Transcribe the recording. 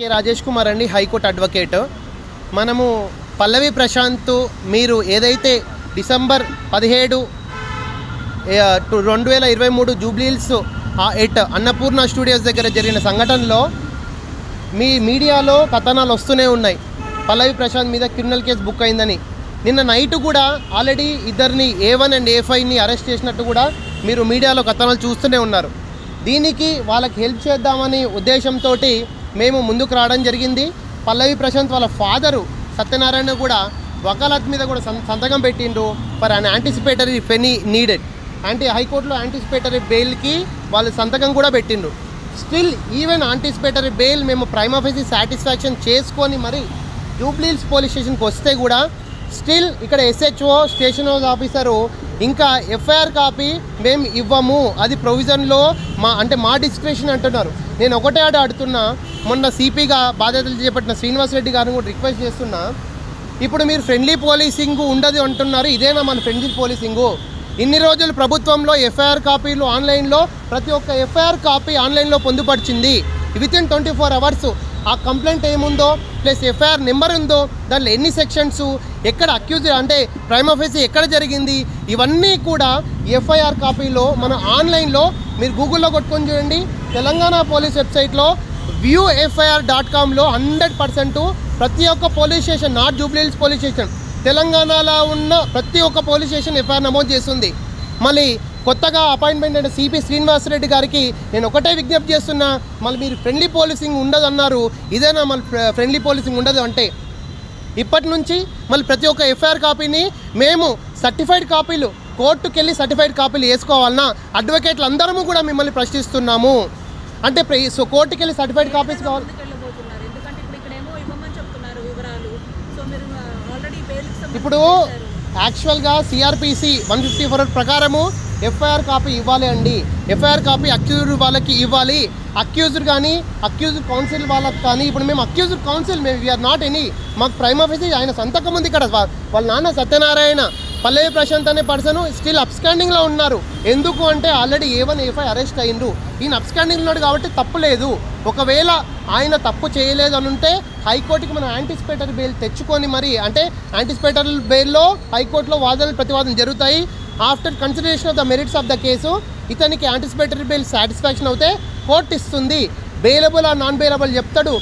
కే రాజేష్ కుమార్ అండి, high court advocate. మనము పల్లవి ప్రశాంత్ మీరు ఏదైతే డిసెంబర్ 17, 2023 జూబ్లీహిల్స్ అన్నపూర్ణ స్టూడియోస్ దగ్గర జరిగిన సంఘటనలో మీ మీడియాలో కథనాలు వస్తూనే ఉన్నాయి. పల్లవి ప్రశాంత్ మీద క్రిమినల్ కేసు బుక్ అయిందని. నిన్న నైట్ కూడా ఆల్రెడీ ఇద్దరిని A1 అండ్ A5ని అరెస్ట్ చేసినట్టు కూడా మీరు మీడియాలో కథనాలు చూస్తూనే ఉన్నారు. దీనికి వాళ్ళకి హెల్ప్ చేద్దామని ఉద్దేశంతో మేము ముందుకు రావడం జరిగింది. పల్లవి ప్రశాంత్ వాళ్ళ ఫాదరు సత్యనారాయణ కూడా వకాలత్ మీద కూడా సంతకం పెట్టిండ్రు ఫర్ అన్ యాంటిసిపేటరీ ఫెనీ నీడెడ్. హైకోర్టులో యాంటిసిపేటరీ బెయిల్కి వాళ్ళు సంతకం కూడా పెట్టిండ్రు. స్టిల్ ఈవెన్ యాంటిసిపేటరీ బెయిల్ మేము ప్రైమా ఫేసి సాటిస్ఫాక్షన్ చేసుకొని మరి జూబ్లీహిల్స్ పోలీస్ స్టేషన్కి వస్తే కూడా స్టిల్ ఇక్కడ SHO స్టేషన్ హౌస్ ఆఫీసరు ఇంకా FIR కాపీ మేము ఇవ్వము, అది ప్రొవిజన్లో మా డిస్క్రిప్షన్ అంటున్నారు. నేను ఒకటే అడుగుతున్నా, మొన్న CPగా బాధ్యతలు చేపట్టిన శ్రీనివాసరెడ్డి గారిని కూడా రిక్వెస్ట్ చేస్తున్నా, ఇప్పుడు మీరు ఫ్రెండ్లీ పోలీసింగ్ ఉండదు అంటున్నారు, ఇదేనా మన ఫ్రెండ్లీ పోలీసింగు? ఇన్ని రోజులు ప్రభుత్వంలో FIR కాపీలు ఆన్లైన్లో ప్రతి ఒక్క FIR కాపీ ఆన్లైన్లో పొందుపరిచింది. వితిన్ 24 hours ఆ కంప్లైంట్ ఏముందో ప్లస్ FIR నెంబర్ ఉందో, దాంట్లో ఎన్ని సెక్షన్స్, ఎక్కడ అక్యూజ్ ప్రైమా ఫేసి ఎక్కడ జరిగింది, ఇవన్నీ కూడా FIR కాపీలో మన ఆన్లైన్లో మీరు గూగుల్లో కొట్టుకొని చూడండి. తెలంగాణ పోలీస్ వెబ్సైట్లో viewfir.comలో 100% ప్రతి ఒక్క police station, not Jubilee Hills police station, తెలంగాణలో ఉన్న ప్రతి ఒక్క పోలీస్ స్టేషన్ FIR నమోదు చేస్తుంది. మళ్ళీ కొత్తగా అపాయింట్మెంట్ అయిన CP శ్రీనివాసరెడ్డి గారికి నేను ఒకటే విజ్ఞప్తి చేస్తున్నా, మళ్ళీ మీరు ఫ్రెండ్లీ పోలీసింగ్ ఉండదు అన్నారు, ఇదేనా మళ్ళీ ఫ్రెండ్లీ పోలీసింగ్ ఉండదు అంటే? ఇప్పటి నుంచి మళ్ళీ ప్రతి ఒక్క FIR కాపీని మేము సర్టిఫైడ్ కాపీలు కోర్టుకు వెళ్ళి సర్టిఫైడ్ కాపీలు వేసుకోవాలన్నా అడ్వకేట్లు అందరము కూడా మిమ్మల్ని ప్రశ్నిస్తున్నాము. అంటే కోర్టుకు వెళ్ళి సర్టిఫైడ్ కాపీస్ కావాలి. ఇప్పుడు యాక్చువల్గా CRPC 154 ప్రకారము FIR కాపీ ఇవ్వాలి అండి. FIR కాపీ అక్యూజ్డ్ వాళ్ళకి ఇవ్వాలి. అక్యూజ్డ్ కానీ అక్యూజ్డ్ కౌన్సిల్ వాళ్ళకి కానీ, ఇప్పుడు మేము accused counsel we are not any, మాకు ప్రైమా ఫేసి ఆయన సంతకం ఉంది ఇక్కడ. వాళ్ళ నాన్న సత్యనారాయణ, పల్లవి ప్రశాంత్ అనే పర్సన్ స్టిల్ అబ్స్కాండింగ్లో ఉన్నారు. ఎందుకు అంటే ఆల్రెడీ A1 A5 అరెస్ట్ అయ్యిండ్రు. ఈయన అబ్స్కాండింగ్ ఉన్నాడు కాబట్టి తప్పు లేదు. ఒకవేళ ఆయన తప్పు చేయలేదు అని ఉంటే హైకోర్టుకి మనం యాంటిసిపేటరీ బెయిల్ తెచ్చుకొని మరి, యాంటిసిపేటరీ బెయిల్లో హైకోర్టులో వాదనలు ప్రతివాదన జరుగుతాయి. After consideration of the merits of the case ఇతనికి యాంటిసిపేటరీ బెయిల్ సాటిస్ఫాక్షన్ అవుతే కోర్టు ఇస్తుంది. బెయిలబుల్ ఆ నాన్ బెయిలబుల్ చెప్తాడు.